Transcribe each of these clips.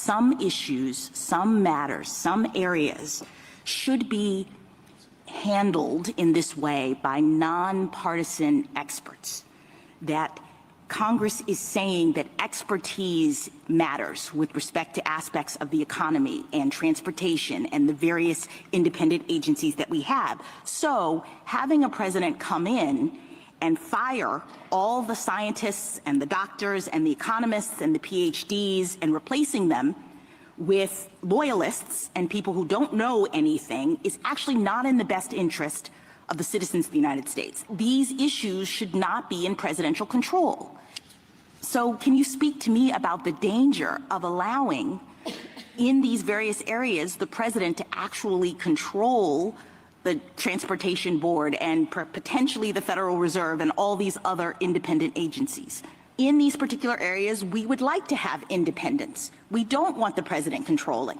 some issues, some matters, some areas should be handled in this way by nonpartisan experts, that Congress is saying that expertise matters with respect to aspects of the economy and transportation and the various independent agencies that we have. So having a president come in and fire all the scientists and the doctors and the economists and the PhDs and replacing them with loyalists and people who don't know anything is actually not in the best interest of the citizens of the United States. These issues should not be in presidential control. So can you speak to me about the danger of allowing in these various areas the president to actually control the Transportation Board and potentially the Federal Reserve and all these other independent agencies? In these particular areas, we would like to have independence. We don't want the president controlling.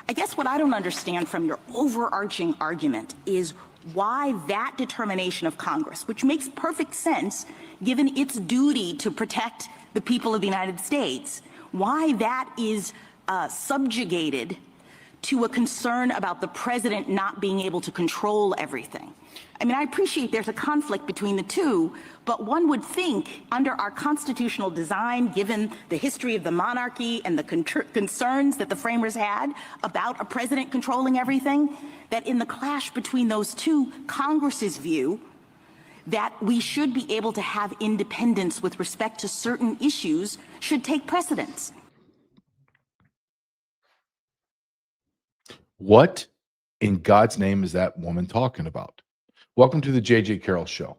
I guess what I don't understand from your overarching argument is why that determination of Congress, which makes perfect sense given its duty to protect the people of the United States, why that is subjugated to a concern about the president not being able to control everything. I mean, I appreciate there's a conflict between the two, but one would think under our constitutional design, given the history of the monarchy and the concerns that the framers had about a president controlling everything, that in the clash between those two, Congress's view that we should be able to have independence with respect to certain issues should take precedence. What in God's name is that woman talking about? Welcome to the J.J. Carrell Show.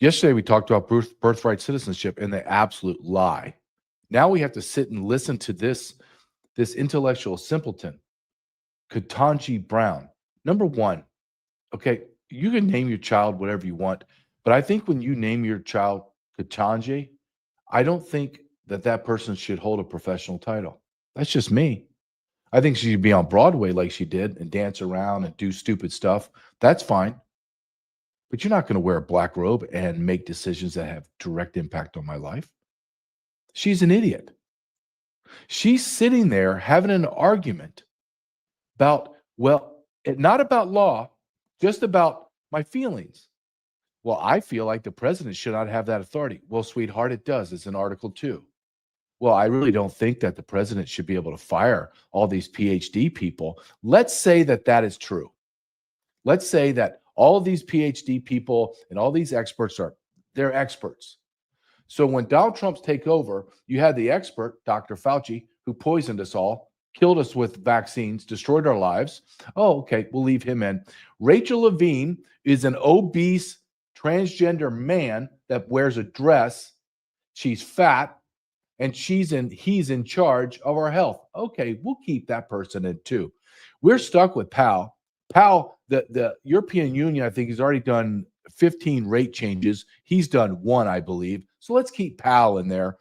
Yesterday, we talked about birthright citizenship and the absolute lie. Now we have to sit and listen to this intellectual simpleton, Ketanji Brown. Number one, okay, you can name your child whatever you want, but I think when you name your child Ketanji, I don't think that person should hold a professional title. That's just me. I think she should be on Broadway like she did and dance around and do stupid stuff. That's fine. But you're not going to wear a black robe and make decisions that have direct impact on my life. She's an idiot. She's sitting there having an argument about, well, not about law, just about my feelings. Well, I feel like the president should not have that authority. Well, sweetheart, it does. It's in Article 2. Well, I really don't think that the president should be able to fire all these PhD people. Let's say that is true. Let's say that all of these PhD people and all these experts they're experts. So when Donald Trump's take over, you had the expert, Dr. Fauci, who poisoned us all, killed us with vaccines, destroyed our lives. Oh, okay, we'll leave him in. Rachel Levine is an obese transgender man that wears a dress. She's fat. And he's in charge of our health. Okay, we'll keep that person in too. We're stuck with Powell. Powell, the European Union, I think, has already done 15 rate changes. He's done one, I believe. So let's keep Powell in there.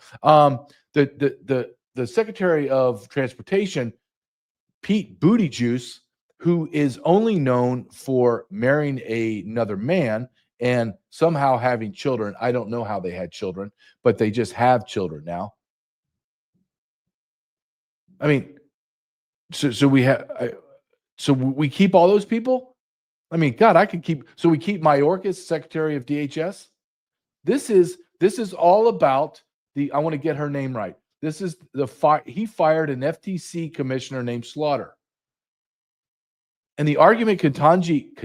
The Secretary of Transportation, Pete Buttigieg, who is only known for marrying another man and somehow having children. I don't know how they had children, but they just have children now. I mean, so we keep all those people. I mean, God, I could keep. So we keep Mayorkas, Secretary of DHS. This is all about the. I want to get her name right. This is he fired an FTC commissioner named Slaughter. And the argument, Ketanji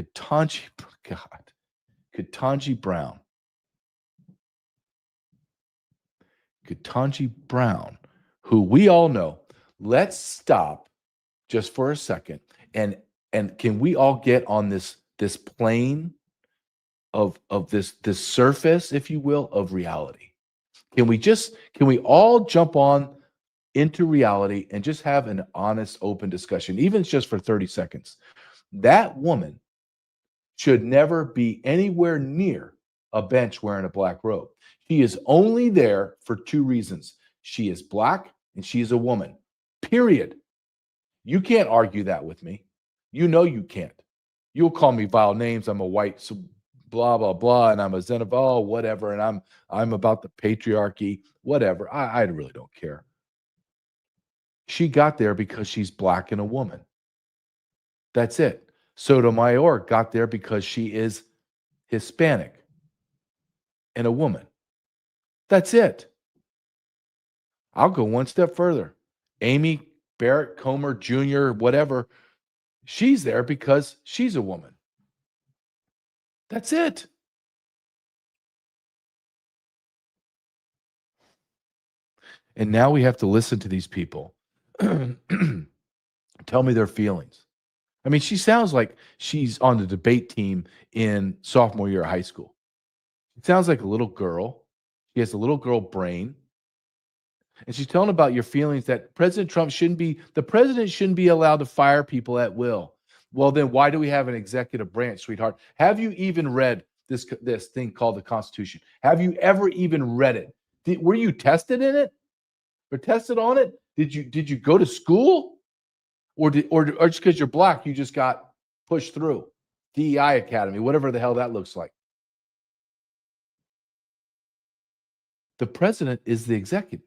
Brown, who we all know. Let's stop just for a second and can we all get on this plane of this surface, if you will, of reality? Can we all jump on into reality and just have an honest, open discussion, even just for 30 seconds? That woman should never be anywhere near a bench wearing a black robe. She is only there for two reasons. She is black and she is a woman. Period. You can't argue that with me. You know you can't. You'll call me vile names. I'm a white, blah, blah, blah, and I'm a xenophobe, whatever, and I'm about the patriarchy, whatever. I really don't care. She got there because she's black and a woman. That's it. Sotomayor got there because she is Hispanic and a woman. That's it. I'll go one step further. Amy Barrett Comer Jr., whatever, she's there because she's a woman. That's it. And now we have to listen to these people tell me their feelings. I mean, she sounds like she's on the debate team in sophomore year of high school. It sounds like a little girl. She has a little girl brain. And she's telling about your feelings that President Trump the president shouldn't be allowed to fire people at will. Well, then why do we have an executive branch, sweetheart? Have you even read this thing called the Constitution? Have you ever even read it? Were you tested in it or tested on it? Did you go to school? Or just because you're black, you just got pushed through DEI Academy, whatever the hell that looks like. The president is the executive.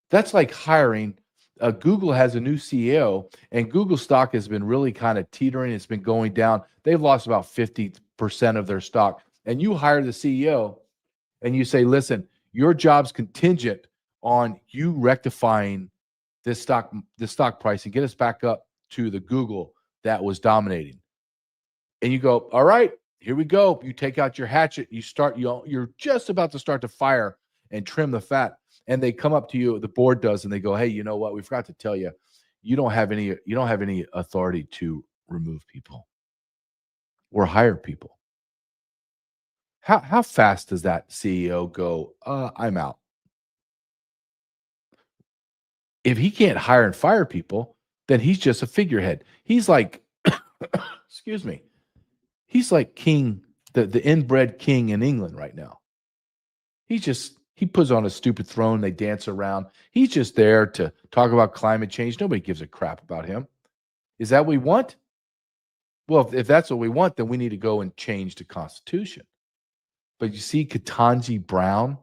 That's like hiring. Google has a new CEO, and Google stock has been really kind of teetering. It's been going down. They've lost about 50% of their stock. And you hire the CEO, and you say, listen, your job's contingent on you rectifying this stock price and get us back up to the Google that was dominating. And you go, all right, here we go. You take out your hatchet. You're just about to start to fire and trim the fat. And they come up to you, the board does, and they go, hey, you know what? We forgot to tell you, you don't have any authority to remove people or hire people. How fast does that CEO go, I'm out? If he can't hire and fire people, then he's just a figurehead. He's like, excuse me, he's like king, the inbred king in England right now. He puts on a stupid throne. They dance around. He's just there to talk about climate change. Nobody gives a crap about him. Is that what we want? Well, if that's what we want, then we need to go and change the Constitution. But you see, Ketanji Brown,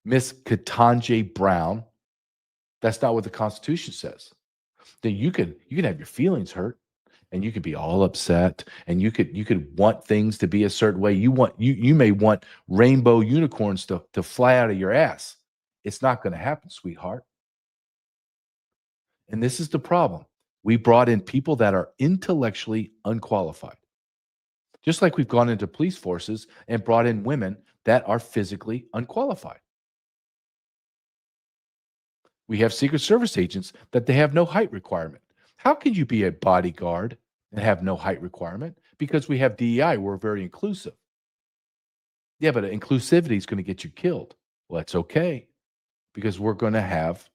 Miss Ketanji Brown, that's not what the Constitution says. Then you can have your feelings hurt, and you could be all upset, and you could want things to be a certain way. You may want rainbow unicorns to fly out of your ass. It's not going to happen, sweetheart. And this is the problem. We brought in people that are intellectually unqualified. Just like we've gone into police forces and brought in women that are physically unqualified. We have Secret Service agents that they have no height requirement. How can you be a bodyguard and have no height requirement? Because we have DEI, we're very inclusive. Yeah, but inclusivity is going to get you killed. Well, that's okay, because we're going to have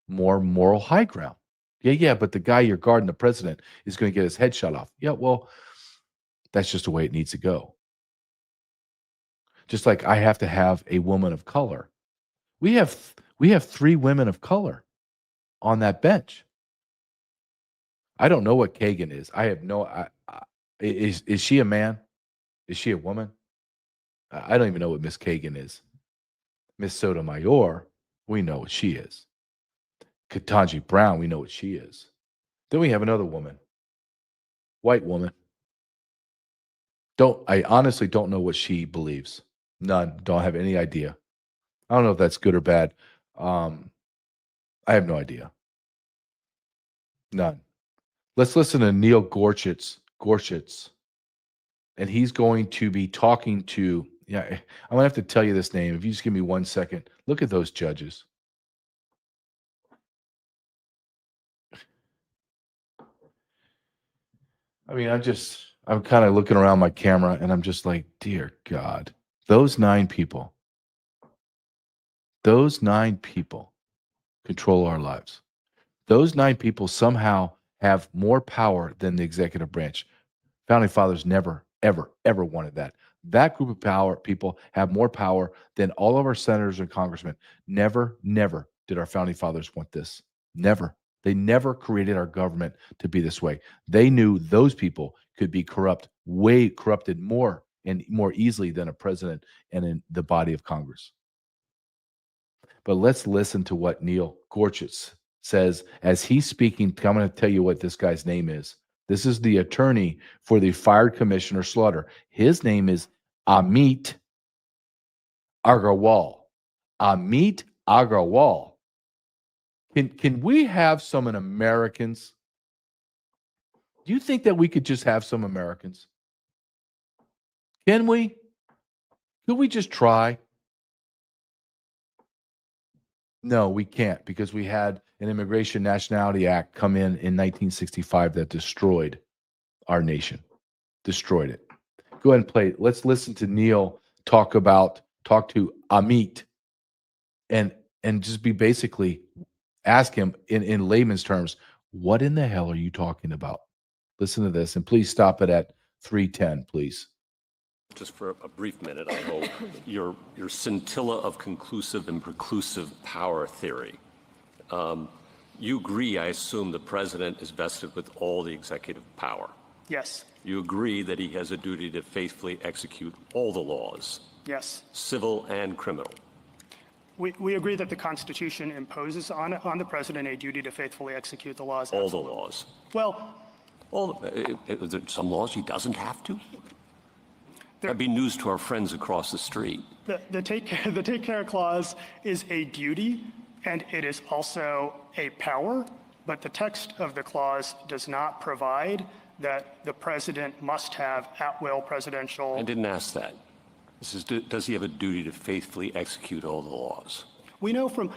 more moral high ground. Yeah, but the guy you're guarding, the president, is going to get his head shot off. Yeah, well, that's just the way it needs to go. Just like I have to have a woman of color. We have 3 women of color on that bench. I don't know what Kagan is. I have no. Is she a man? Is she a woman? I don't even know what Miss Kagan is. Miss Sotomayor, we know what she is. Ketanji Brown, we know what she is. Then we have another woman, white woman. I honestly don't know what she believes. None. Don't have any idea. I don't know if that's good or bad. I have no idea. None. Let's listen to Neil Gorsuch, and he's going to be talking to, I'm going to have to tell you this name. If you just give me 1 second. Look at those judges. I mean, I'm kind of looking around my camera, and I'm just like, dear God, those 9 people control our lives. Those 9 people somehow have more power than the executive branch. Founding fathers never, ever, ever wanted that. That group of people have more power than all of our senators and congressmen. Never, never did our founding fathers want this. Never. They never created our government to be this way. They knew those people could be corrupted more and more easily than a president and in the body of Congress. But let's listen to what Neil Gorsuch says as he's speaking. I'm going to tell you what this guy's name is. This is the attorney for the fired Commissioner Slaughter. His name is Amit Agrawal. Amit Agrawal. Can we have some Americans? Do you think that we could just have some Americans? Can we? Could we just try? No, we can't, because we had an Immigration Nationality Act come in 1965 that destroyed our nation, destroyed it. Go ahead and play it. Let's listen to Neil talk to Amit and just be basically ask him in layman's terms, what in the hell are you talking about? Listen to this, and please stop it at 3:10, please. Just for a brief minute, I hope, your scintilla of conclusive and preclusive power theory. You agree, I assume, the president is vested with all the executive power. Yes. You agree that he has a duty to faithfully execute all the laws, Yes. civil and criminal. We agree that the Constitution imposes on the president a duty to faithfully execute the laws. All Absolutely. the laws. Well, Is there some laws he doesn't have to? That'd be news to our friends across the street. the take care clause is a duty, and it is also a power, but the text of the clause does not provide that the president must have at-will presidential. I didn't ask that. This is, does he have a duty to faithfully execute all the laws? We know from,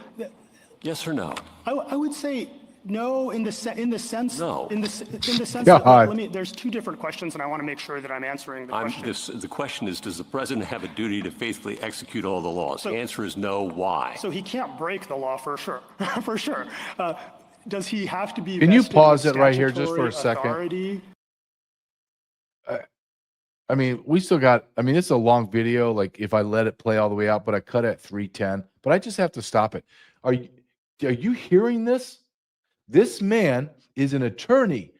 Yes or no? I would say no in the sense. No. In the sense God. that, there's two different questions, and I want to make sure that I'm answering the question. The question is, does the president have a duty to faithfully execute all the laws? The answer is no. Why? So he can't break the law for sure, for sure. Does he have to be? Can you vested pause with it right here just for a statutory second? authority? I mean, we still got, I mean, it's a long video. Like if I let it play all the way out, but I cut it at 3:10, but I just have to stop it. Are you hearing this? This man is an attorney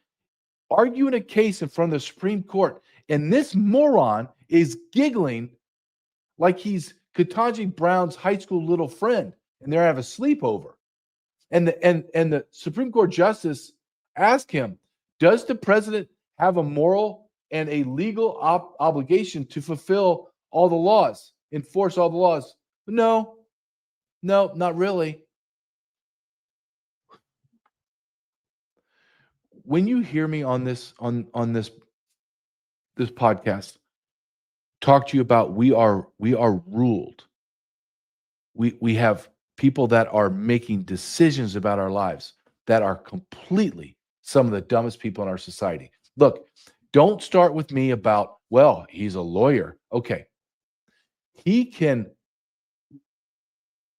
arguing a case in front of the Supreme Court, and this moron is giggling like he's Ketanji Brown's high school little friend, and they're having a sleepover. And the Supreme Court justice asked him, does the president have a moral and a legal obligation to fulfill all the laws, enforce all the laws? No, not really. When you hear me on this podcast talk to you about we are ruled. We have people that are making decisions about our lives that are completely some of the dumbest people in our society. Look, don't start with me about, well, he's a lawyer. Okay. He can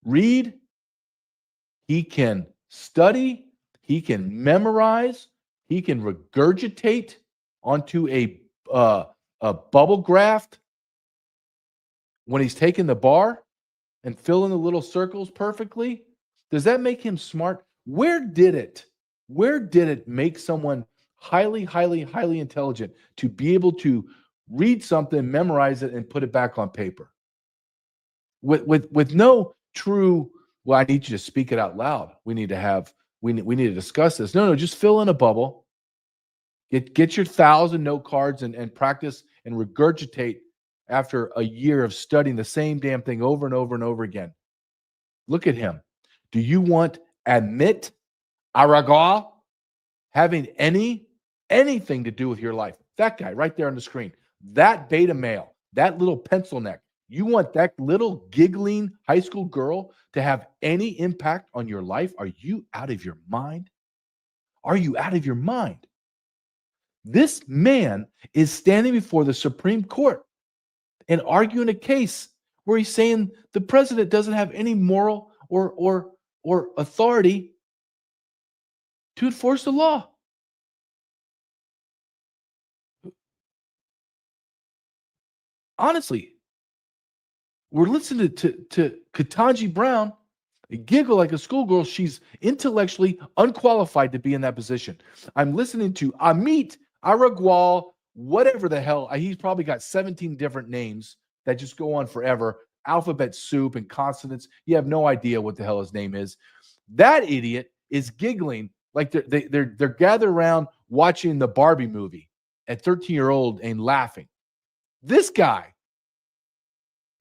read, he can study, he can memorize, he can regurgitate onto a bubble graft when he's taking the bar and fill in the little circles perfectly. Does that make him smart? Where did it make someone highly intelligent to be able to read something, memorize it, and put it back on paper? With no true, well, I need you to speak it out loud. We need to discuss this. No, just fill in a bubble. Get your 1,000 note cards and practice and regurgitate after a year of studying the same damn thing over and over and over again. Look at him. Do you want Amit Agrawal having anything to do with your life? That guy right there on the screen, that beta male, that little pencil neck, you want that little giggling high school girl to have any impact on your life? Are you out of your mind? Are you out of your mind? This man is standing before the Supreme Court and arguing a case where he's saying the president doesn't have any moral or authority to enforce the law. Honestly, we're listening to Ketanji Brown giggle like a schoolgirl. She's intellectually unqualified to be in that position. I'm listening to Amit Agrawal, whatever the hell. He's probably got 17 different names that just go on forever. alphabet soup and consonants. You have no idea what the hell his name is. That idiot is giggling like they're gathered around watching the Barbie movie at 13-year-old and laughing. This guy,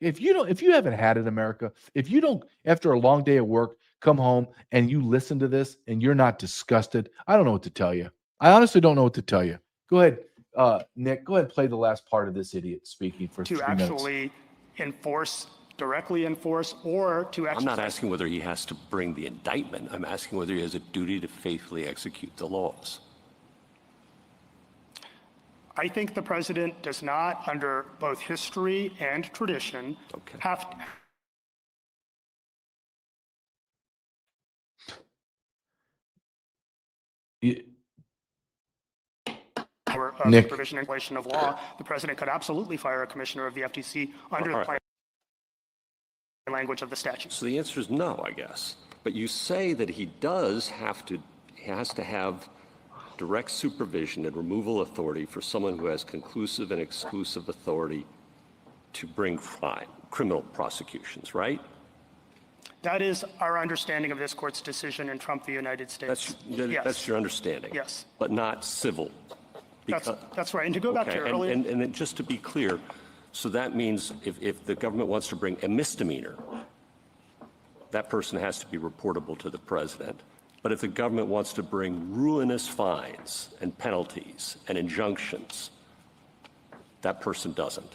if you haven't had it, America, if you don't, after a long day of work, come home and you listen to this and you're not disgusted, I don't know what to tell you. I honestly don't know what to tell you. Go ahead, Nick, go ahead and play the last part of this idiot speaking for 3 minutes. To actually directly enforce, or to I'm exercise. not asking whether he has to bring the indictment. I'm asking whether he has a duty to faithfully execute the laws. I think the president does not, under both history and tradition, have to. Nick. Provision and regulation of law, the president could absolutely fire a commissioner of the FTC under the plain language of the statute. So the answer is no, I guess. But you say that he has to have direct supervision and removal authority for someone who has conclusive and exclusive authority to bring criminal prosecutions, right? That is our understanding of this court's decision in Trump v. United States. That's your understanding? Yes. But not civil? That's right. And to go back to your earlier... And then just to be clear, so that means if the government wants to bring a misdemeanor, that person has to be reportable to the president. But if the government wants to bring ruinous fines and penalties and injunctions, that person doesn't.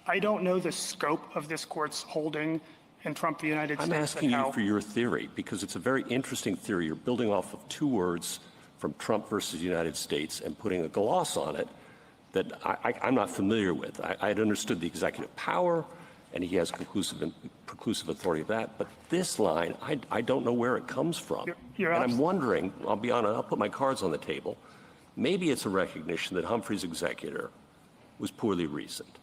I don't know the scope of this court's holding in Trump v. United States. I'm asking you for your theory, because it's a very interesting theory. You're building off of 2 words from Trump versus United States and putting a gloss on it that I'm not familiar with. I'd understood the executive power, and he has conclusive and preclusive authority of that. But this line, I don't know where it comes from. You're and I'm wondering, I'll be honest, I'll put my cards on the table. Maybe it's a recognition that Humphrey's executor was poorly reasoned,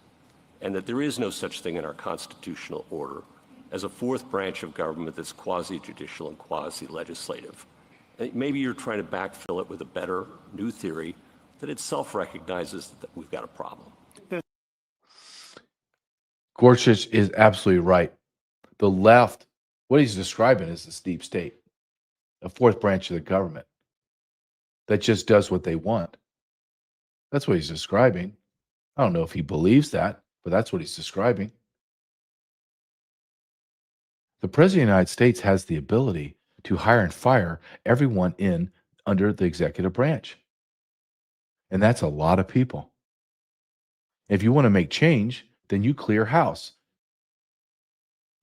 and that there is no such thing in our constitutional order as a 4th branch of government that's quasi-judicial and quasi-legislative. Maybe you're trying to backfill it with a better new theory that itself recognizes that we've got a problem. Gorsuch is absolutely right. The left, what he's describing is this deep state, a 4th branch of the government that just does what they want. That's what he's describing. I don't know if he believes that, but that's what he's describing. The President of the United States has the ability to hire and fire everyone in under the executive branch. And that's a lot of people. If you want to make change, then you clear house.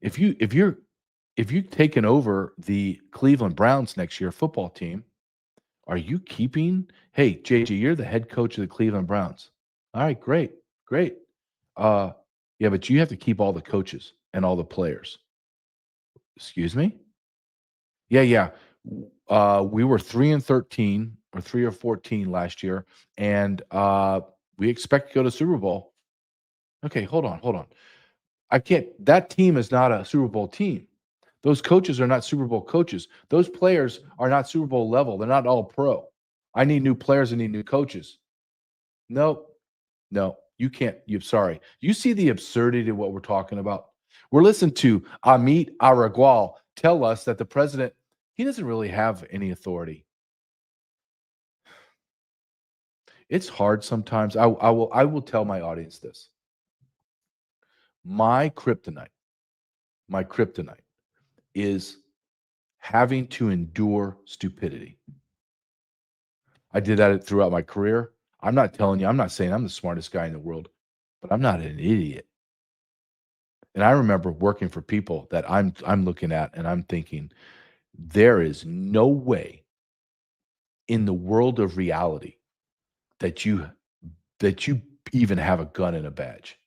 If you've taken over the Cleveland Browns next year football team, are you keeping, hey, JJ, you're the head coach of the Cleveland Browns. All right, great. Yeah, but you have to keep all the coaches and all the players. Excuse me? Yeah. We were 3-13 or 3-14 last year, and we expect to go to Super Bowl. Okay, hold on. That team is not a Super Bowl team. Those coaches are not Super Bowl coaches. Those players are not Super Bowl level. They're not all pro. I need new players. I need new coaches. No, you can't. Sorry. You see the absurdity of what we're talking about? We're listening to Amit Aragwal tell us that the president, he doesn't really have any authority. It's hard sometimes. I will tell my audience this. My kryptonite is having to endure stupidity. I did that throughout my career. I'm not saying I'm the smartest guy in the world, but I'm not an idiot. And I remember working for people that I'm looking at and I'm thinking, there is no way in the world of reality that you even have a gun and a badge.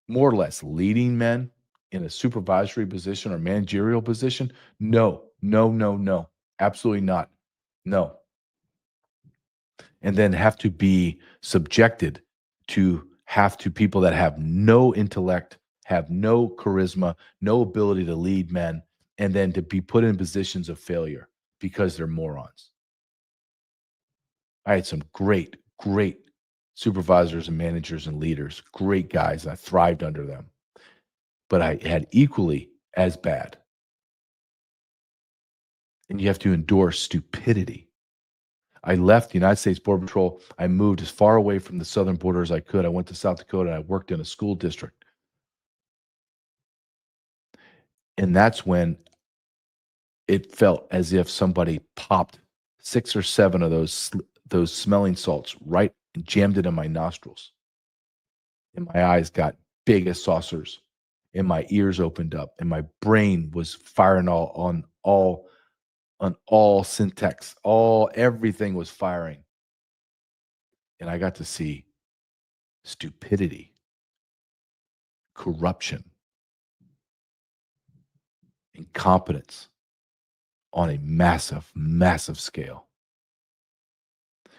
More or less leading men in a supervisory position or managerial position? No. Absolutely not. No. And then have to be subjected to people that have no intellect, have no charisma, no ability to lead men, and then to be put in positions of failure because they're morons. I had some great supervisors and managers and leaders, great guys. I thrived under them. but I had equally as bad. And you have to endure stupidity. I left the United States Border Patrol. I moved as far away from the southern border as I could. I went to South Dakota and I worked in a school district. And that's when it felt as if somebody popped 6 or 7 of those smelling salts right and jammed it in my nostrils. And my eyes got big as saucers, and my ears opened up, and my brain was firing on all syntax. Everything was firing. And I got to see stupidity, corruption, incompetence on a massive, massive scale.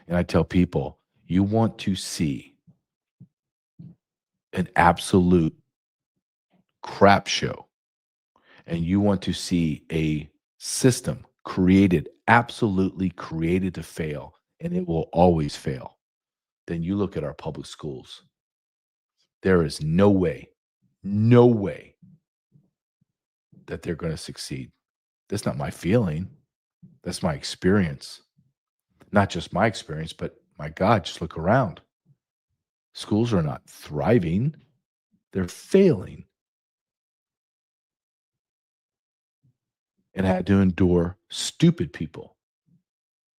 And I tell people, you want to see an absolute crap show, and you want to see a system absolutely created to fail, and it will always fail, then you look at our public schools. There is no way that they're going to succeed. That's not my feeling. That's my experience. Not just my experience, but my God, just look around. Schools are not thriving. They're failing. And had to endure stupid people,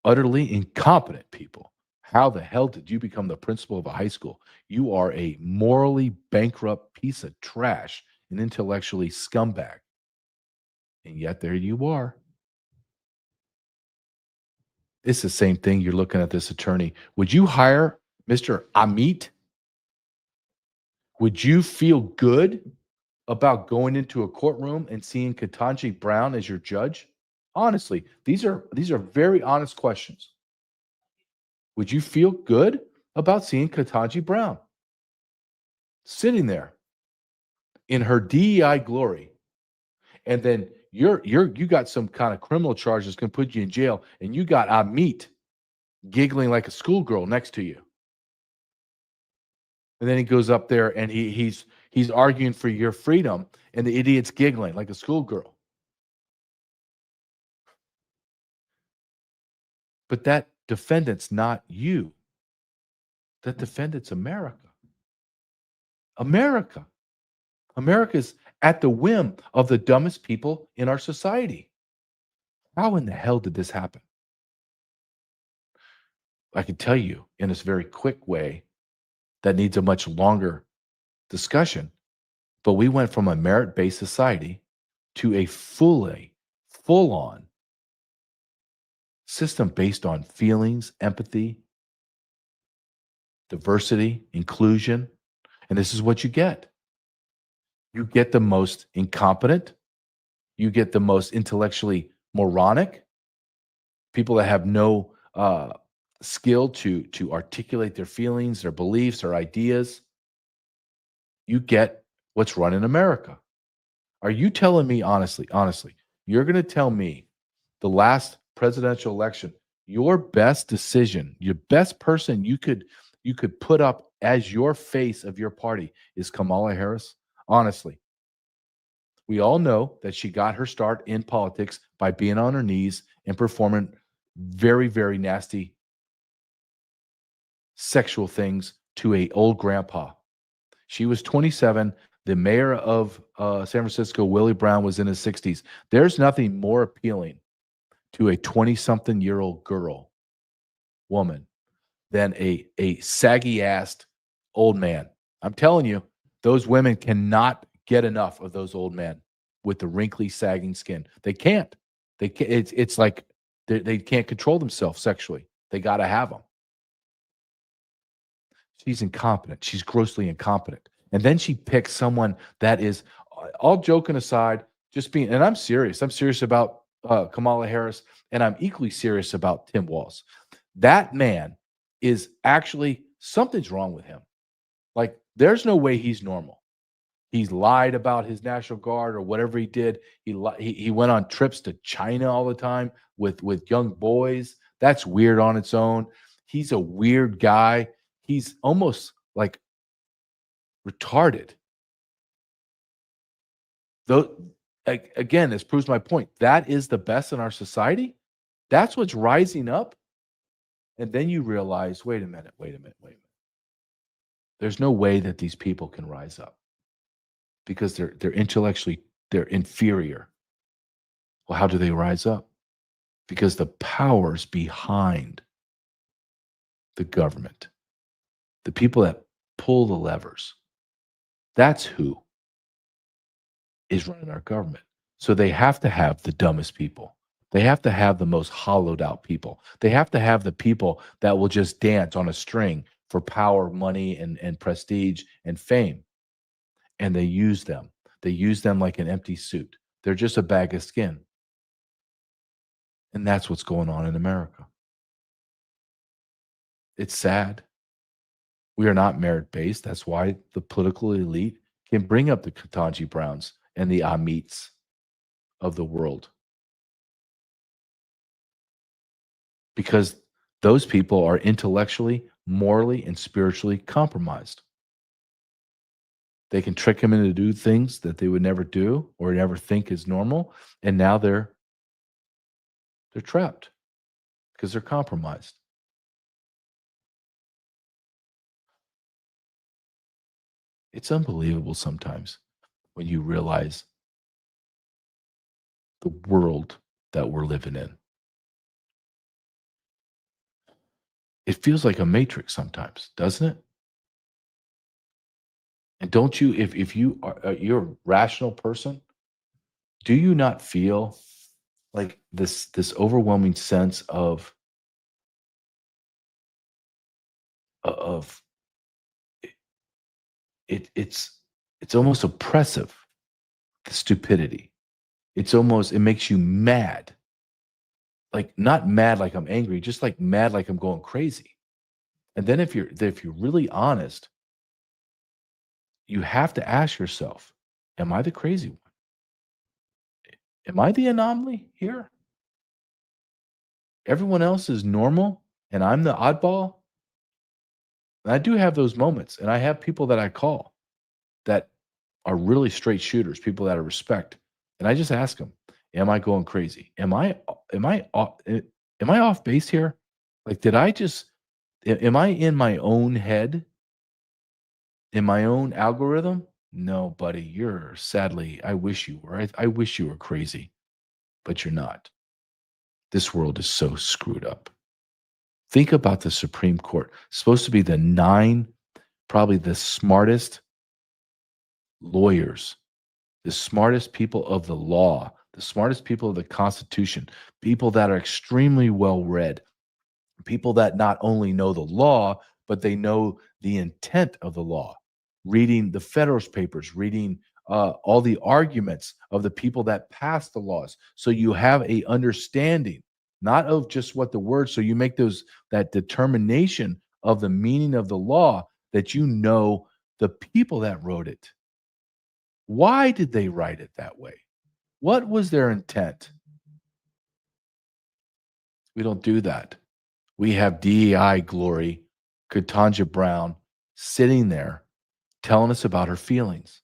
utterly incompetent people. How the hell did you become the principal of a high school? You are a morally bankrupt piece of trash, an intellectually scumbag. And yet there you are. It's the same thing. You're looking at this attorney. Would you hire Mr. Amit? Would you feel good about going into a courtroom and seeing Ketanji Brown as your judge? Honestly, these are very honest questions. Would you feel good about seeing Ketanji Brown sitting there in her DEI glory, and then you got some kind of criminal charge that's going to put you in jail, and you got Amit giggling like a schoolgirl next to you, and then he goes up there and he's arguing for your freedom, and the idiot's giggling like a schoolgirl. But that defendant's not you. That defendant's America. America. America's at the whim of the dumbest people in our society. How in the hell did this happen? I can tell you in this very quick way that needs a much longer discussion. But we went from a merit-based society to a full-on system based on feelings, empathy, diversity, inclusion. And this is what you get. You get the most incompetent. You get the most intellectually moronic. People that have no skill to articulate their feelings, their beliefs, their ideas. You get what's running America. Are you telling me honestly, you're going to tell me the last presidential election, your best decision, your best person you could put up as your face of your party is Kamala Harris? Honestly. We all know that she got her start in politics by being on her knees and performing very, very nasty sexual things to an old grandpa. She was 27. The mayor of San Francisco, Willie Brown, was in his 60s. There's nothing more appealing to a 20-something-year-old woman, than a saggy-assed old man. I'm telling you, those women cannot get enough of those old men with the wrinkly, sagging skin. They can't. They can't. It's like they can't control themselves sexually. They got to have them. She's incompetent. She's grossly incompetent. And then she picks someone that is, all joking aside, just being, and I'm serious. I'm serious about Kamala Harris, and I'm equally serious about Tim Walz. That man is actually, something's wrong with him. Like, there's no way he's normal. He's lied about his National Guard or whatever he did. He went on trips to China all the time with young boys. That's weird on its own. He's a weird guy. He's almost like retarded. Though, again, this proves my point. That is the best in our society. That's what's rising up. And then you realize, wait a minute. There's no way that these people can rise up because they're intellectually, they're inferior. Well, how do they rise up? Because the powers behind the government, the people that pull the levers, that's who is running our government. So they have to have the dumbest people. They have to have the most hollowed out people. They have to have the people that will just dance on a string for power, money, and prestige and fame. And they use them. They use them like an empty suit. They're just a bag of skin. And that's what's going on in America. It's sad. We are not merit-based. That's why the political elite can bring up the Ketanji Browns and the Amits of the world. Because those people are intellectually, morally, and spiritually compromised. They can trick them into do things that they would never do or never think is normal, and now they're trapped because they're compromised. It's unbelievable sometimes when you realize the world that we're living in. It feels like a matrix sometimes, doesn't it? And don't you, if you are you're a rational person, do you not feel like this overwhelming sense of it's almost oppressive, the stupidity. It makes you mad. Like not mad like I'm angry, just like mad like I'm going crazy. And then if you're really honest, you have to ask yourself, am I the crazy one? Am I the anomaly here? Everyone else is normal and I'm the oddball? And I do have those moments, and I have people that I call that are really straight shooters, people that I respect. And I just ask them, am I going crazy? Am I off base here? Like, am I in my own head? In my own algorithm? No, buddy, I wish you were. I wish you were crazy, but you're not. This world is so screwed up. Think about the Supreme Court. It's supposed to be probably the smartest lawyers, the smartest people of the law, the smartest people of the Constitution, people that are extremely well read, people that not only know the law, but they know the intent of the law, reading the Federalist Papers, reading all the arguments of the people that passed the laws. So you have a understanding, not of just what the words, so you make that determination of the meaning of the law, that you know the people that wrote it. Why did they write it that way? What was their intent? We don't do that. We have DEI glory, Ketanji Brown, sitting there telling us about her feelings.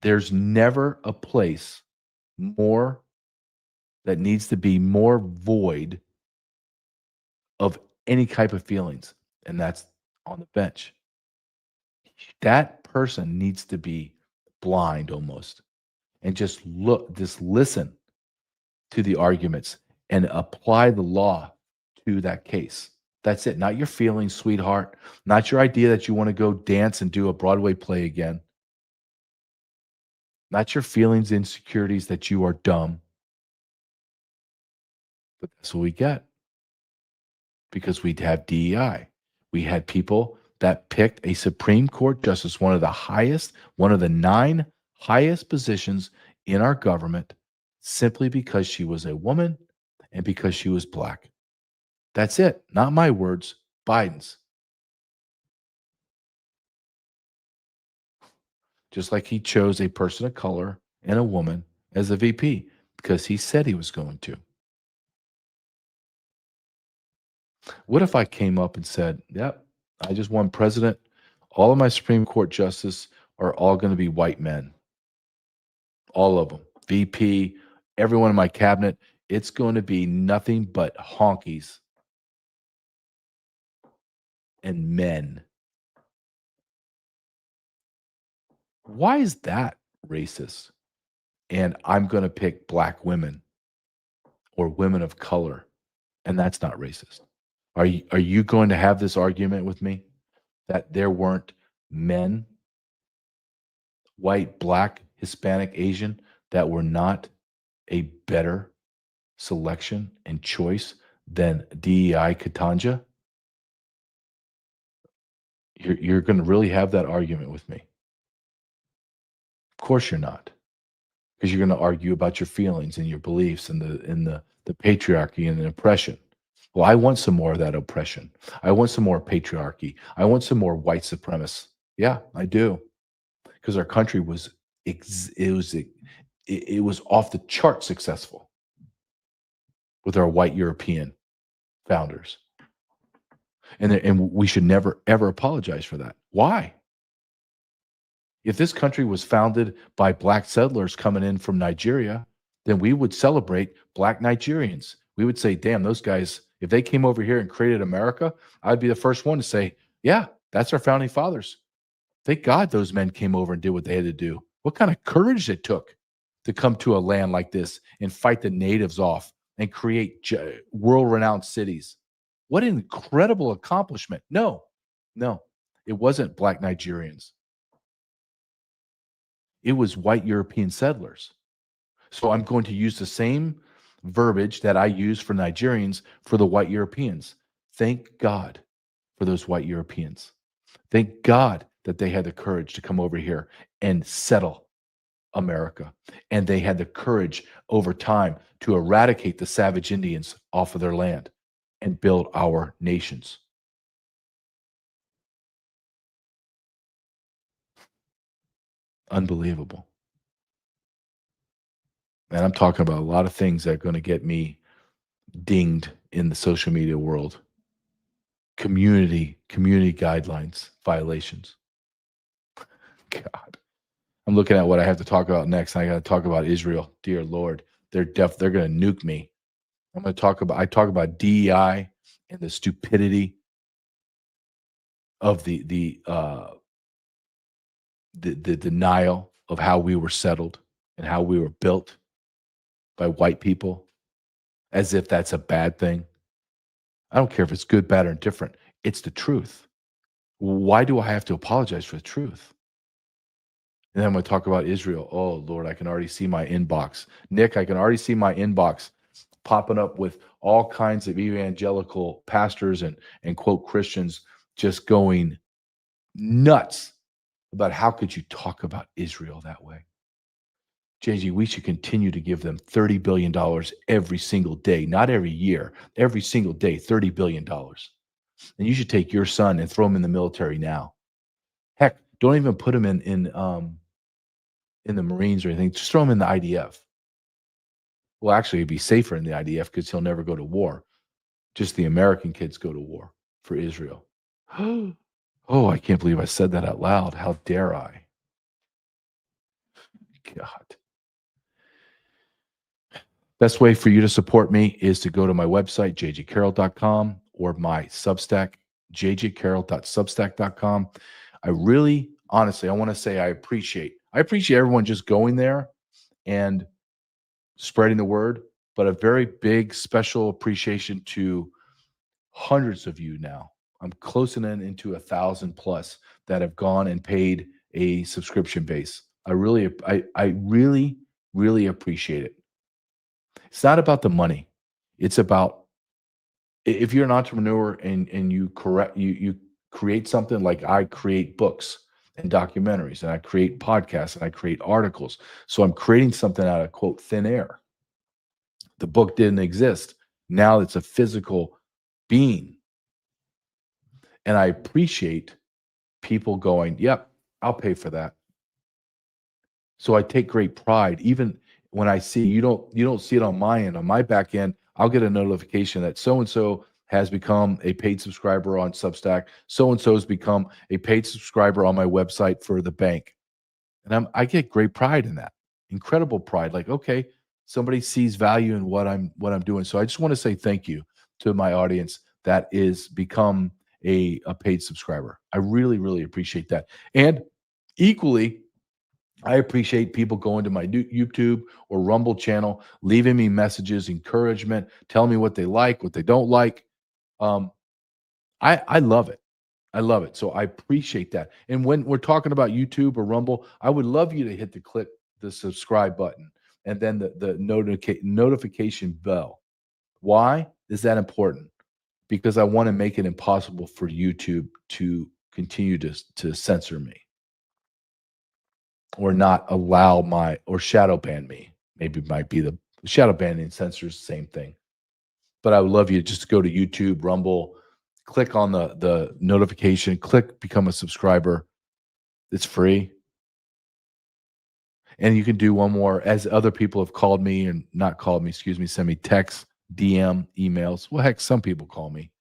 There's never a place that needs to be more void of any type of feelings, and that's on the bench. That person needs to be blind almost and just listen to the arguments and apply the law to that case. That's it. Not your feelings, sweetheart. Not your idea that you want to go dance and do a Broadway play again. Not your feelings, insecurities that you are dumb. But that's what we get. Because we have DEI. We had people that picked a Supreme Court justice, one of the 9 highest positions in our government, simply because she was a woman and because she was black. That's it. Not my words, Biden's. Just like he chose a person of color and a woman as a VP because he said he was going to. What if I came up and said, yep, I just won president. All of my Supreme Court justice are all going to be white men. All of them. VP, everyone in my cabinet, it's going to be nothing but honkies and men. Why is that racist? And I'm going to pick black women or women of color, and that's not racist. Are you going to have this argument with me that there weren't men, white, black, Hispanic, Asian, that were not a better selection and choice than DEI Katanja? You're going to really have that argument with me? Of course you're not, because you're going to argue about your feelings and your beliefs and the patriarchy and the oppression. Well, I want some more of that oppression. I want some more patriarchy. I want some more white supremacists. Yeah, I do, because our country was off the chart successful with our white European founders, and we should never ever apologize for that. Why? If this country was founded by black settlers coming in from Nigeria, then we would celebrate black Nigerians. We would say, damn, those guys, if they came over here and created America, I'd be the first one to say, yeah, that's our founding fathers. Thank God those men came over and did what they had to do. What kind of courage it took to come to a land like this and fight the natives off and create world-renowned cities. What an incredible accomplishment. No, it wasn't black Nigerians. It was white European settlers. So I'm going to use the same verbiage that I use for Nigerians for the white Europeans. Thank God for those white Europeans. Thank God that they had the courage to come over here and settle America. And they had the courage over time to eradicate the savage Indians off of their land and build our nations. Unbelievable. And I'm talking about a lot of things that are going to get me dinged in the social media world. Community guidelines violations. God. I'm looking at what I have to talk about next. I got to talk about Israel. Dear Lord, they're going to nuke me. I talk about DEI and the stupidity of the denial of how we were settled and how we were built by white people, as if that's a bad thing. I don't care if it's good, bad, or indifferent. It's the truth. Why do I have to apologize for the truth? And then I'm going to talk about Israel. Oh, Lord, I can already see my inbox. Nick, I can already see my inbox popping up with all kinds of evangelical pastors and quote Christians just going nuts about how could you talk about Israel that way. JG, we should continue to give them $30 billion every single day, not every year, every single day, $30 billion. And you should take your son and throw him in the military now. Heck, don't even put him in the Marines or anything. Just throw him in the IDF. Well, actually, it'd be safer in the IDF because he'll never go to war. Just the American kids go to war for Israel. Oh, I can't believe I said that out loud. How dare I? God. Best way for you to support me is to go to my website, jjcarrell.com, or my Substack, jjcarrell.substack.com. I really, honestly, I want to say I appreciate everyone just going there and spreading the word, but a very big special appreciation to hundreds of you now. I'm closing in into 1,000 plus that have gone and paid a subscription base. I really appreciate it. It's not about the money. It's about, if you're an entrepreneur and you create something, like I create books and documentaries, and I create podcasts, and I create articles. So I'm creating something out of, quote, thin air. The book didn't exist. Now it's a physical being. And I appreciate people going, yep, I'll pay for that. So I take great pride, even when I see, you don't see it on my end. On my back end, I'll get a notification that so-and-so has become a paid subscriber on Substack. So-and-so has become a paid subscriber on my website for the bank. And I get great pride in that, incredible pride. Like, okay, somebody sees value in what I'm doing. So I just want to say thank you to my audience that is become a paid subscriber. I really, really appreciate that. And equally, I appreciate people going to my YouTube or Rumble channel, leaving me messages, encouragement, telling me what they like, what they don't like. I love it. I love it. So I appreciate that. And when we're talking about YouTube or Rumble, I would love you to hit the subscribe button and then the notification bell. Why is that important? Because I want to make it impossible for YouTube to continue to censor me or not allow or shadow ban me. Maybe it might be the shadow banning and censors, same thing. But I would love you to just go to YouTube, Rumble, click on the notification, click become a subscriber. It's free. And you can do one more, as other people have called me and not called me, excuse me, send me texts, DM, emails. Well, heck, some people call me.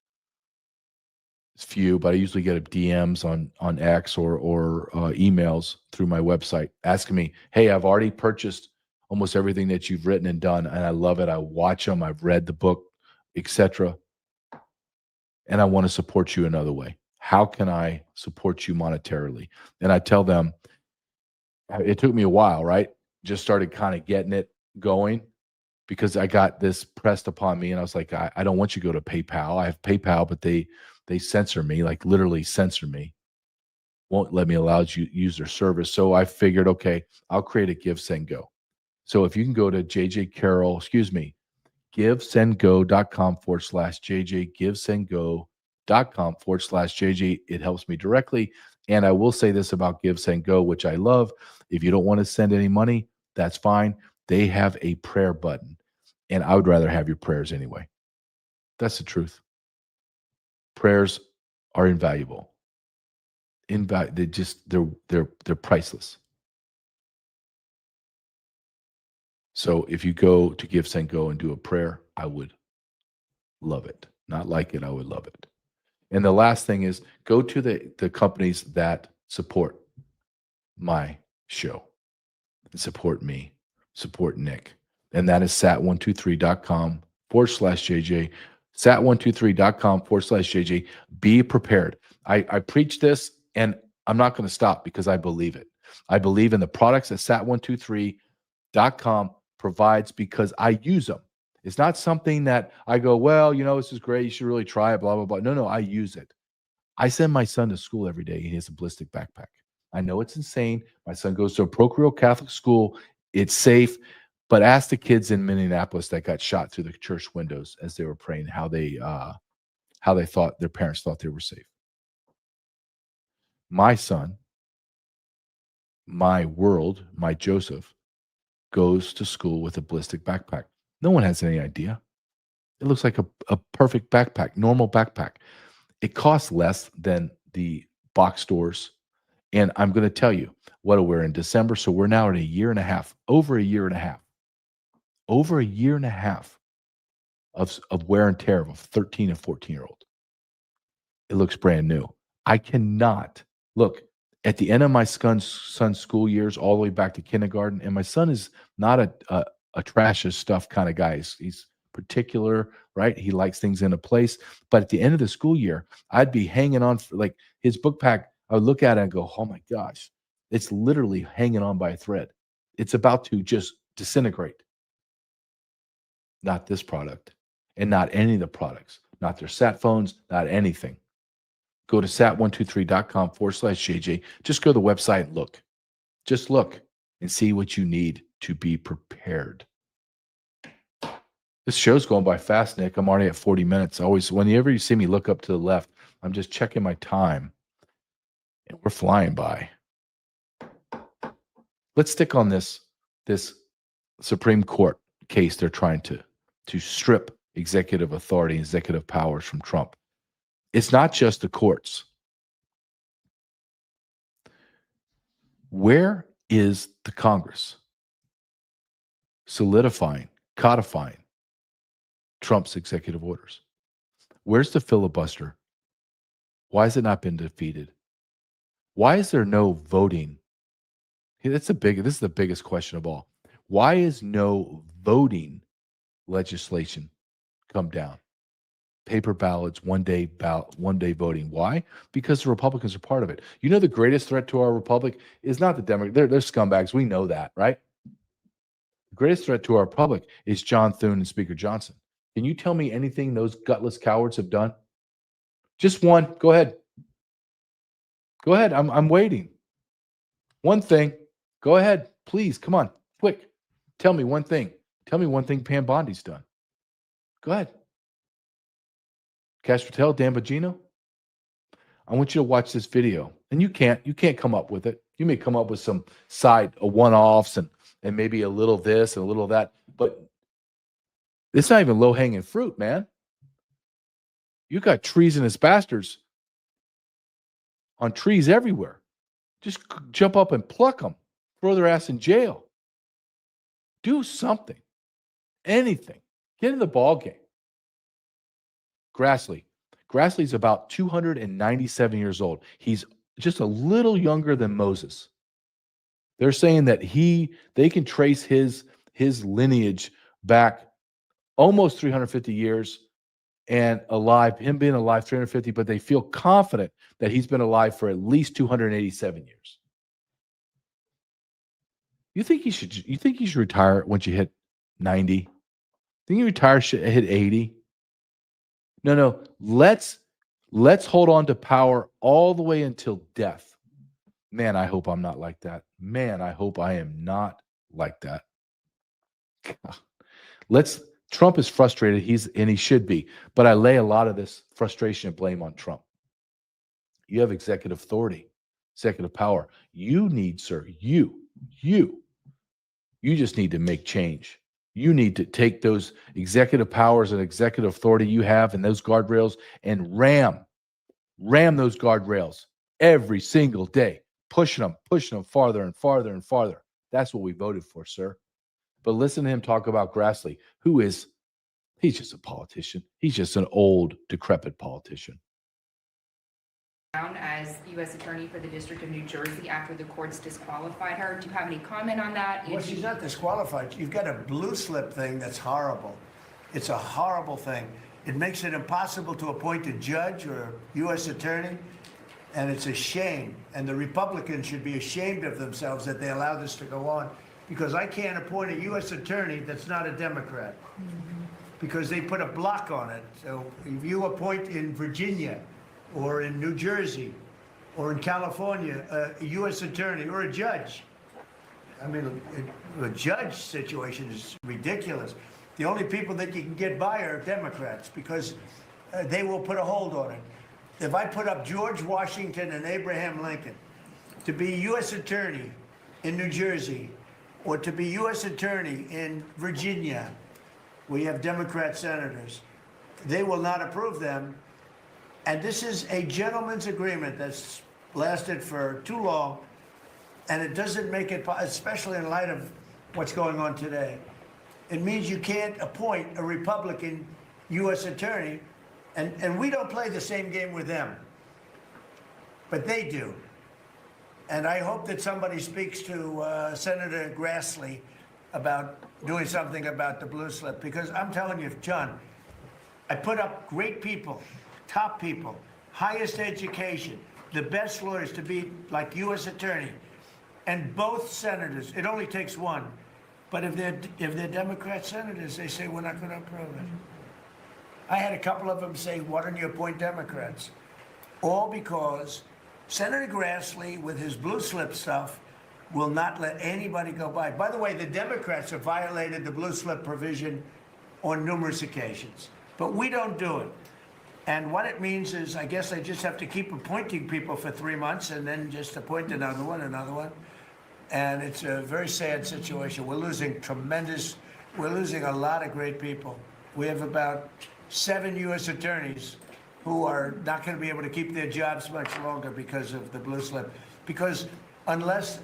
It's few, but I usually get DMs on X or emails through my website asking me, hey, I've already purchased almost everything that you've written and done, and I love it. I watch them. I've read the book, etc. And I want to support you another way. How can I support you monetarily? And I tell them, it took me a while, right? Just started kind of getting it going because I got this pressed upon me, and I was like, I don't want you to go to PayPal. I have PayPal, but they censor me, like literally censor me. Won't let me allow you use their service. So I figured, okay, I'll create a Give, Send, Go. So if you can go to givesendgo.com/JJ, givesendgo.com/JJ. It helps me directly. And I will say this about Give, Send, Go, which I love. If you don't want to send any money, that's fine. They have a prayer button. And I would rather have your prayers anyway. That's the truth. Prayers are invaluable. They're priceless. So if you go to Give, Send, Go and do a prayer, I would love it. Not like it, I would love it. And the last thing is go to the companies that support my show and support me, support Nick. And that is sat123.com/JJ, sat123.com/JJ. Be prepared. I preach this and I'm not going to stop because I believe it. I believe in the products that sat123.com provides because I use them. It's not something that I go, well, this is great. You should really try it, blah, blah, blah. No, I use it. I send my son to school every day. He has a ballistic backpack. I know it's insane. My son goes to a parochial Catholic school. It's safe. But ask the kids in Minneapolis that got shot through the church windows as they were praying how they thought their parents thought they were safe. My son, my world, my Joseph, goes to school with a ballistic backpack. No one has any idea. It looks like a perfect backpack, normal backpack. It costs less than the box stores. And I'm going to tell you what we're in December. So we're now at over a year and a half of wear and tear of a 13 and 14-year-old. It looks brand new. I cannot look at the end of my son's school years all the way back to kindergarten. And my son is not a trash as stuff kind of guy. He's particular, right? He likes things in a place. But at the end of the school year, I'd be hanging on for like his book pack. I would look at it and go, oh my gosh, it's literally hanging on by a thread. It's about to just disintegrate. Not this product and not any of the products, not their sat phones, not anything. Go to sat123.com/JJ. Just go to the website and look. Just look and see what you need to be prepared. This show's going by fast, Nick. I'm already at 40 minutes. Always, whenever you see me look up to the left, I'm just checking my time. And we're flying by. Let's stick on this Supreme Court case they're trying to strip executive authority, executive powers from Trump. It's not just the courts. Where is the Congress solidifying, codifying Trump's executive orders? Where's the filibuster? Why has it not been defeated? Why is there no voting This is the biggest question of all. Why is no voting legislation come down? Paper ballots, one day voting. Why? Because the Republicans are part of it. You know, the greatest threat to our republic is not the Democrats. They're scumbags. We know that, right? The greatest threat to our republic is John Thune and Speaker Johnson. Can you tell me anything those gutless cowards have done? Just one. Go ahead. Go ahead. I'm waiting. One thing. Go ahead. Please. Come on. Quick. Tell me one thing. Tell me one thing Pam Bondi's done. Go ahead. Cash Patel, Dan Bongino. I want you to watch this video. And you can't come up with it. You may come up with some side one-offs and maybe a little this and a little that, but it's not even low-hanging fruit, man. You got treasonous bastards on trees everywhere. Just jump up and pluck them. Throw their ass in jail. Do something. Anything. Get in the ball game. Grassley's about 297 years old. He's just a little younger than Moses. They're saying that they can trace his lineage back almost 350 years and alive, him being alive 350, but they feel confident that he's been alive for at least 287 years. You think he should retire once you hit 90? Think you retire hit 80? No. Let's hold on to power all the way until death. Man, I hope I'm not like that. Man, I hope I am not like that. Trump is frustrated. He should be. But I lay a lot of this frustration and blame on Trump. You have executive authority, executive power. You need, sir, you just need to make change. You need to take those executive powers and executive authority you have and those guardrails and ram those guardrails every single day, pushing them farther and farther and farther. That's what we voted for, sir. But listen to him talk about Grassley, he's just a politician. He's just an old, decrepit politician. As U.S. Attorney for the District of New Jersey after the courts disqualified her. Do you have any comment on that? Well, she's not disqualified. You've got a blue slip thing that's horrible. It's a horrible thing. It makes it impossible to appoint a judge or a U.S. attorney, and it's a shame. And the Republicans should be ashamed of themselves that they allow this to go on, because I can't appoint a U.S. attorney that's not a Democrat, because they put a block on it. So if you appoint in Virginia, or in New Jersey, or in California, a U.S. attorney or a judge. I mean, a judge situation is ridiculous. The only people that you can get by are Democrats, because they will put a hold on it. If I put up George Washington and Abraham Lincoln to be U.S. attorney in New Jersey, or to be U.S. attorney in Virginia, we have Democrat senators, they will not approve them. And this is a gentleman's agreement that's lasted for too long, and it doesn't make it, especially in light of what's going on today. It means you can't appoint a Republican U.S. attorney, and we don't play the same game with them, but they do. And I hope that somebody speaks to Senator Grassley about doing something about the blue slip, because I'm telling you, John, I put up great people, top people, highest education, the best lawyers to be like U.S. attorney, and both senators. It only takes one, but if they're Democrat senators, they say we're not going to approve it. I had a couple of them say, "Why don't you appoint Democrats?" All because Senator Grassley, with his blue slip stuff, will not let anybody go by. By the way, the Democrats have violated the blue slip provision on numerous occasions, but we don't do it. And what it means is, I guess I just have to keep appointing people for 3 months and then just appoint another one. And it's a very sad situation. We're losing a lot of great people. We have about 7 U.S. attorneys who are not going to be able to keep their jobs much longer because of the blue slip. Because unless,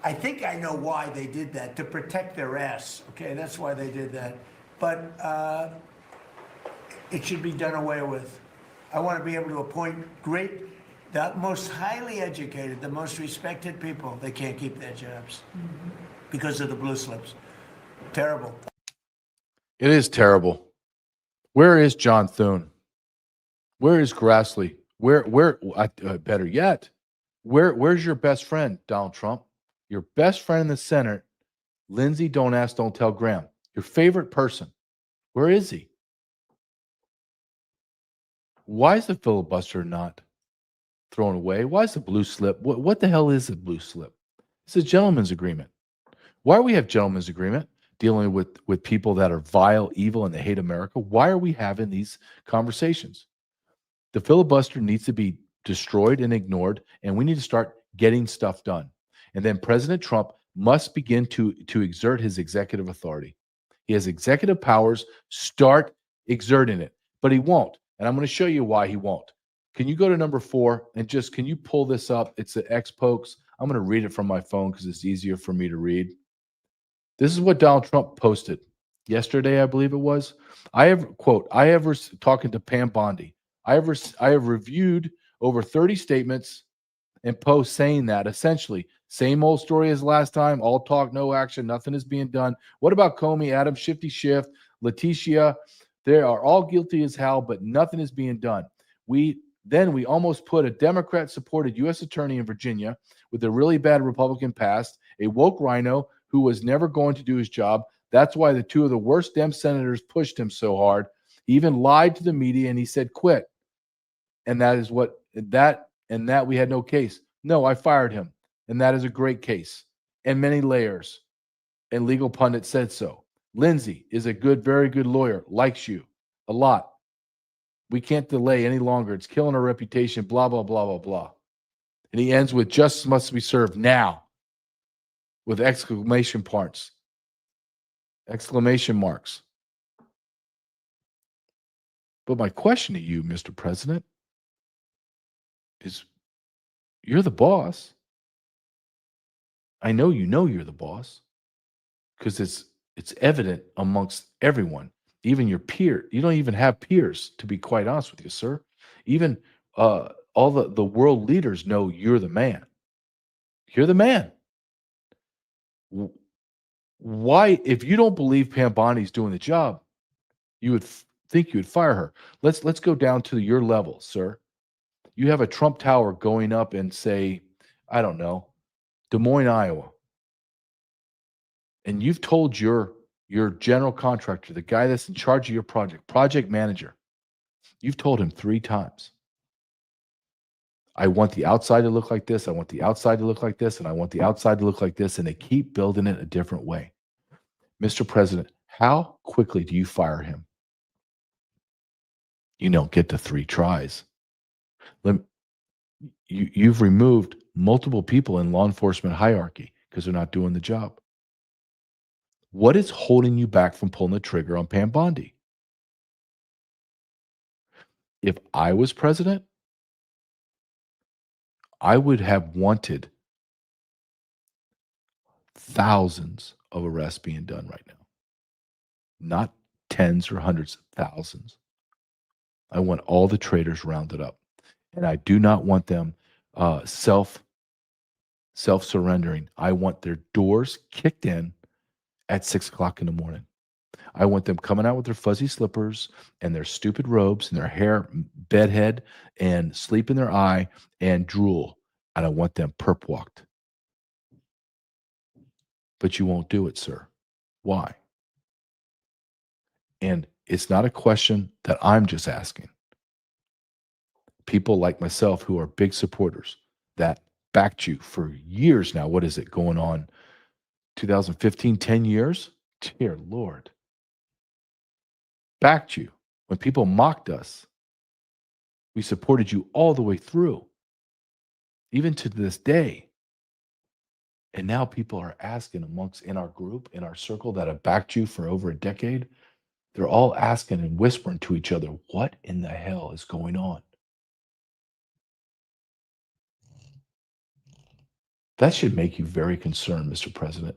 I think I know why they did that, to protect their ass. Okay, that's why they did that. But it should be done away with. I want to be able to appoint great The most highly educated, the most respected people, they can't keep their jobs because of the blue slips. Terrible. It is terrible. Where is John Thune? Where is Grassley? Better yet, where's your best friend, Donald Trump? Your best friend in the Senate, Lindsey, don't ask, don't tell Graham. Your favorite person. Where is he? Why is the filibuster not thrown away? Why is the blue slip? What the hell is a blue slip? It's a gentleman's agreement. Why do we have gentleman's agreement dealing with people that are vile, evil, and they hate America? Why are we having these conversations? The filibuster needs to be destroyed and ignored, and we need to start getting stuff done. And then President Trump must begin to exert his executive authority. He has executive powers. Start exerting it, but he won't. And I'm going to show you why he won't. Can you go to number 4 and just, can you pull this up? It's the X-Pokes. I'm going to read it from my phone because it's easier for me to read. This is what Donald Trump posted yesterday, I believe it was. Talking to Pam Bondi, I have reviewed over 30 statements and posts saying that essentially same old story as last time, all talk, no action, nothing is being done. What about Comey, Adam Shifty Schiff, Letitia? They are all guilty as hell, but nothing is being done. We almost put a Democrat-supported U.S. attorney in Virginia with a really bad Republican past, a woke rhino who was never going to do his job. That's why the 2 of the worst Dem senators pushed him so hard. He even lied to the media and he said, quit. And that is that we had no case. No, I fired him. And that is a great case. And many layers. And legal pundits said so. Lindsey is a very good lawyer, likes you a lot. We can't delay any longer. It's killing our reputation, blah, blah, blah, blah, blah. And he ends with justice must be served now with exclamation marks. But my question to you, Mr. President, is you're the boss. I know you're the boss because it's evident amongst everyone, even your peer. You don't even have peers, to be quite honest with you, sir. Even all the world leaders know you're the man. You're the man. Why, if you don't believe Pam Bondi's doing the job, you would think you would fire her. Let's go down to your level, sir. You have a Trump Tower going up in, say, I don't know, Des Moines, Iowa. And you've told your general contractor, the guy that's in charge of your project manager, you've told him 3 times, I want the outside to look like this, I want the outside to look like this, and I want the outside to look like this, and they keep building it a different way. Mr. President, how quickly do you fire him? You don't get to 3 tries. You've removed multiple people in law enforcement hierarchy because they're not doing the job. What is holding you back from pulling the trigger on Pam Bondi? If I was president, I would have wanted thousands of arrests being done right now. Not tens or hundreds, thousands. I want all the traitors rounded up. And I do not want them self-surrendering. I want their doors kicked in at 6 o'clock in the morning. I want them coming out with their fuzzy slippers and their stupid robes and their hair bedhead and sleep in their eye and drool. And I want them perp walked. But you won't do it, sir. Why? And it's not a question that I'm just asking. People like myself who are big supporters that backed you for years now. What is it going on? 2015, 10 years? Dear Lord. Backed you. When people mocked us, we supported you all the way through, even to this day. And now people are asking in our group, in our circle that have backed you for over a decade, they're all asking and whispering to each other, what in the hell is going on? That should make you very concerned, Mr. President.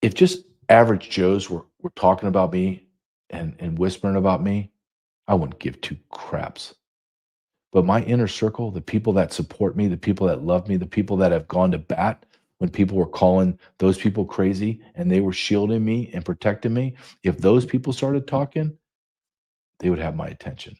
If just average Joes were talking about me and whispering about me, I wouldn't give 2 craps. But my inner circle, the people that support me, the people that love me, the people that have gone to bat when people were calling those people crazy and they were shielding me and protecting me, if those people started talking, they would have my attention.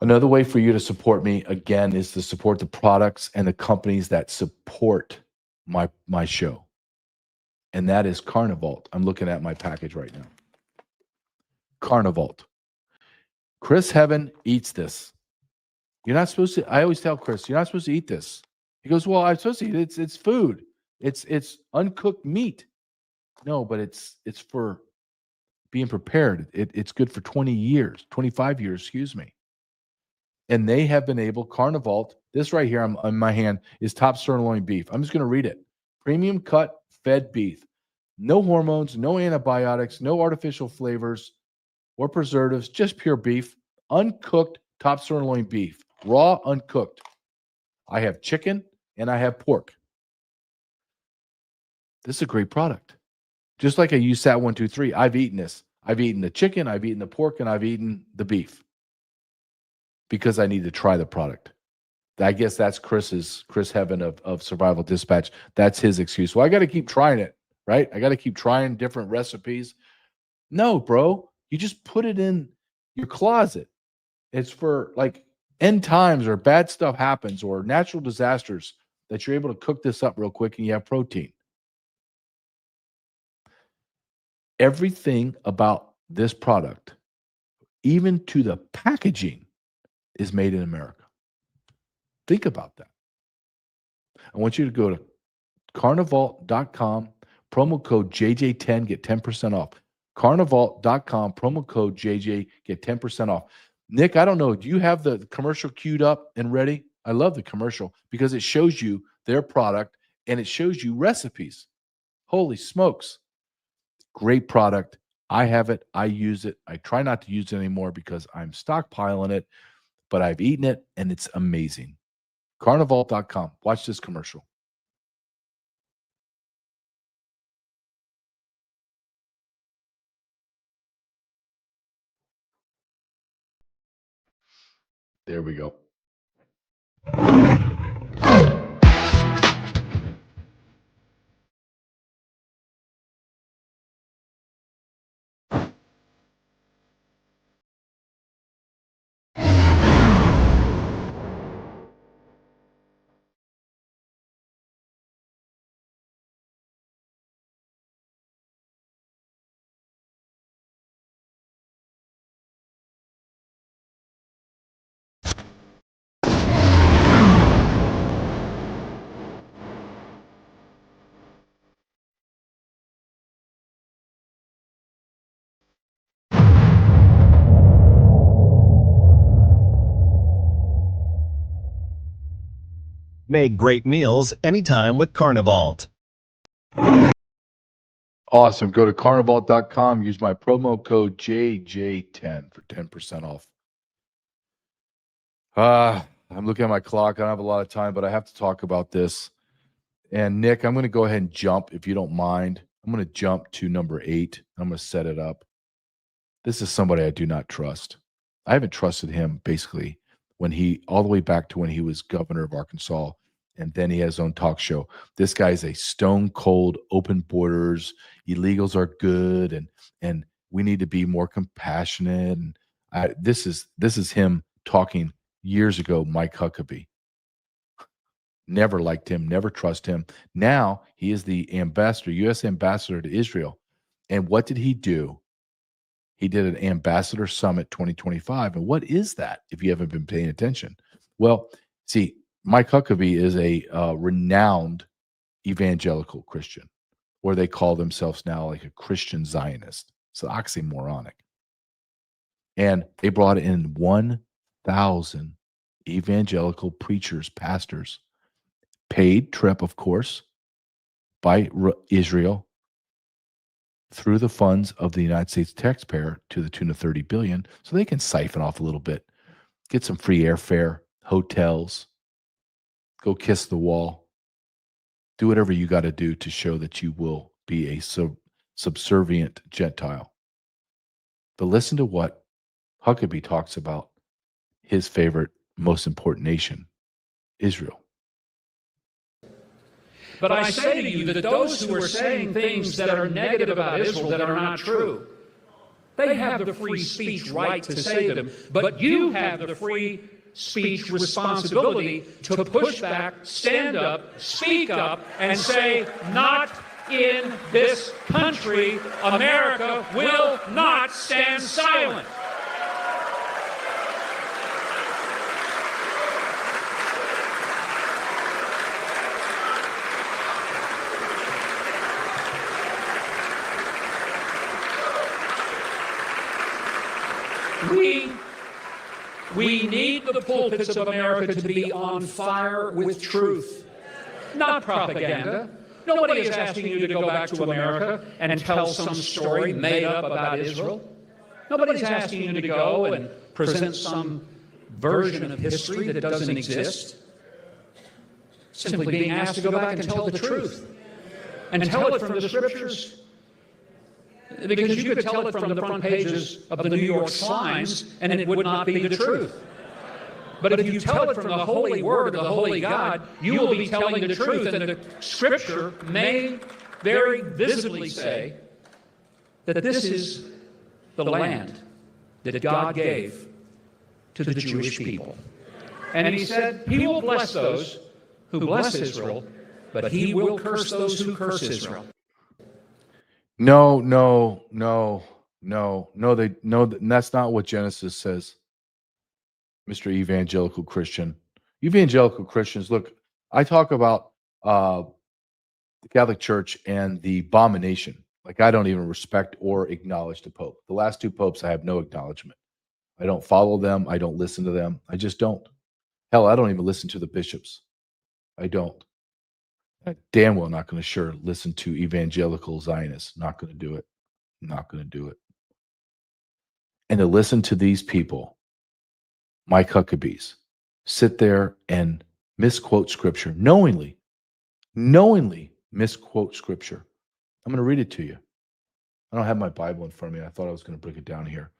Another way for you to support me, again, is to support the products and the companies that support my show. And that is Carnivalt. I'm looking at my package right now. Carnivalt. Chris Heaven eats this. You're not supposed to. I always tell Chris, you're not supposed to eat this. He goes, well, I'm supposed to eat it. It's food. It's uncooked meat. No, but it's for being prepared. It's good for 20 years, 25 years, excuse me. And they have been able, Carnivalt, this right here on my hand is top sirloin beef. I'm just going to read it. Premium cut fed beef. No hormones, no antibiotics, no artificial flavors or preservatives, just pure beef. Uncooked top sirloin beef. Raw, uncooked. I have chicken and I have pork. This is a great product. Just like I use SAT 123, I've eaten this. I've eaten the chicken, I've eaten the pork, and I've eaten the beef because I need to try the product. I guess that's Chris Heaven of Survival Dispatch. That's his excuse. Well, I got to keep trying it, right? I got to keep trying different recipes. No, bro. You just put it in your closet. It's for like end times or bad stuff happens or natural disasters that you're able to cook this up real quick and you have protein. Everything about this product, even to the packaging, is made in America. Think about that. I want you to go to carnivalt.com, promo code JJ10, get 10% off. Carnivalt.com, promo code JJ, get 10% off. Nick, I don't know. Do you have the commercial queued up and ready? I love the commercial because it shows you their product and it shows you recipes. Holy smokes. Great product. I have it. I use it. I try not to use it anymore because I'm stockpiling it, but I've eaten it and it's amazing. Carnivalt.com. Watch this commercial. There we go. Make great meals anytime with Carnivalt. Awesome. Go to carnivalt.com. Use my promo code JJ10 for 10% off. I'm looking at my clock. I don't have a lot of time, but I have to talk about this. And Nick, I'm going to go ahead and jump, if you don't mind. I'm going to jump to number 8. I'm going to set it up. This is somebody I do not trust. I haven't trusted him basically all the way back to when he was governor of Arkansas, and then he has his own talk show. This guy's a stone cold open borders. Illegals are good, and we need to be more compassionate. And this is him talking years ago. Mike Huckabee. Never liked him, never trust him. Now he is the ambassador, U.S. ambassador to Israel. And what did he do? He did an ambassador summit 2025. And what is that if you haven't been paying attention? Well, see, Mike Huckabee is a renowned evangelical Christian, or they call themselves now like a Christian Zionist. It's oxymoronic. And they brought in 1,000 evangelical preachers, pastors, paid trip, of course, by Israel through the funds of the United States taxpayer to the tune of $30 billion, so they can siphon off a little bit, get some free airfare, hotels, go kiss the wall, do whatever you got to do to show that you will be a subservient Gentile. But listen to what Huckabee talks about his favorite, most important nation, Israel. But I say to you that those who are saying things that are negative about Israel that are not true, they have the free speech right to say them, but you have the free speech responsibility to push back, stand up, speak up, and say, not in this country. America will not stand silent. We need the pulpits of America to be on fire with truth, not propaganda. Nobody is asking you to go back to America and tell some story made up about Israel. Nobody's asking you to go and present some version of history that doesn't exist. Simply being asked to go back and tell the truth. And tell it from the scriptures. Because you could tell it from the front pages of the New York Times, and it would not be the truth. But if you tell it from the holy word of the holy God, you will be telling the truth, and the Scripture may very visibly say that this is the land that God gave to the Jewish people. And he said, he will bless those who bless Israel, but he will curse those who curse Israel. No, that's not what Genesis says, Mr. Evangelical Christian. Evangelical Christians, look, I talk about the Catholic Church and the abomination. Like, I don't even respect or acknowledge the Pope. The last two popes, I have no acknowledgement. I don't follow them. I don't listen to them. I just don't. Hell, I don't even listen to the bishops. I don't. I'm damn well not going to listen to evangelical Zionists. Not going to do it. Not going to do it. And to listen to these people, Mike Huckabees, sit there and misquote scripture, knowingly misquote scripture. I'm going to read it to you. I don't have my Bible in front of me. I thought I was going to break it down here.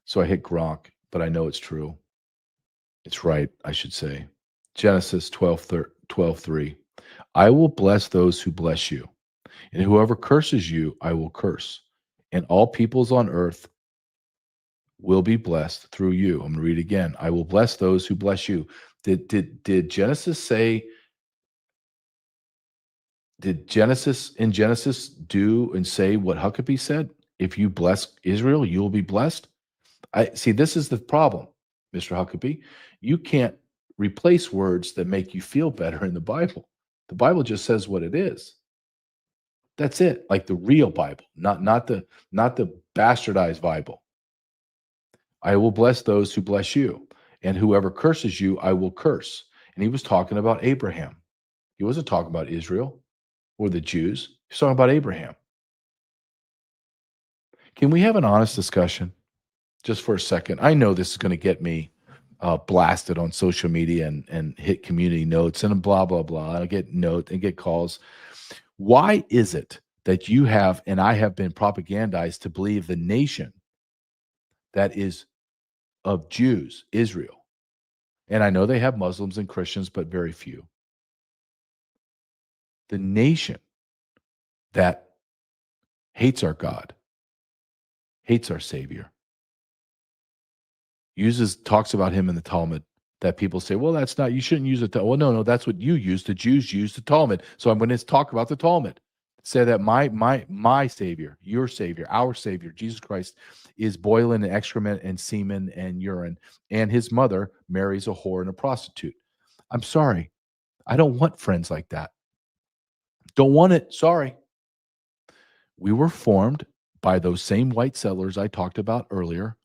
So I hit Gronk, but I know it's true. It's right, I should say. Genesis 12:3. I will bless those who bless you, and whoever curses you, I will curse. And all peoples on earth will be blessed through you. I'm going to read again. I will bless those who bless you. Did Genesis say, did Genesis do and say what Huckabee said? If you bless Israel, you will be blessed. I see, this is the problem, Mr. Huckabee. You can't replace words that make you feel better in the Bible. The Bible just says what it is. That's it. Like the real Bible, not the bastardized Bible. I will bless those who bless you, and whoever curses you, I will curse. And he was talking about Abraham. He wasn't talking about Israel or the Jews. He's talking about Abraham. Can we have an honest discussion just for a second? I know this is going to get me blasted on social media and hit community notes and blah, blah, blah. I get calls. Why is it that you have, and I have been propagandized to believe the nation that is of Jews, Israel, and I know they have Muslims and Christians, but very few. The nation that hates our God, hates our Savior, talks about him in the Talmud, that people say, well, that's not, you shouldn't use it. Well, no, that's what you use. The Jews use the Talmud. So I'm going to talk about the Talmud. Say that my Savior, your Savior, our Savior, Jesus Christ, is boiling in excrement and semen and urine, and his mother marries a whore and a prostitute. I'm sorry. I don't want friends like that. Don't want it. Sorry. We were formed by those same white settlers I talked about earlier.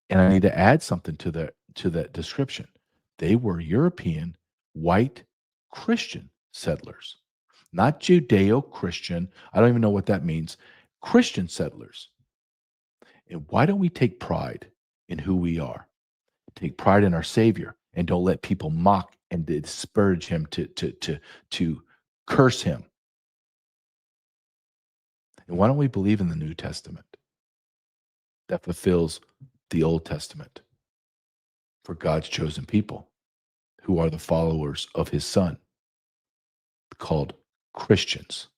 And I need to add something to that description. They were European, white, Christian settlers, not Judeo-Christian. I don't even know what that means. Christian settlers. And why don't we take pride in who we are? Take pride in our Savior, and don't let people mock and disparage him, to curse him. And why don't we believe in the New Testament? that fulfills the Old Testament for God's chosen people, who are the followers of his Son, called Christians.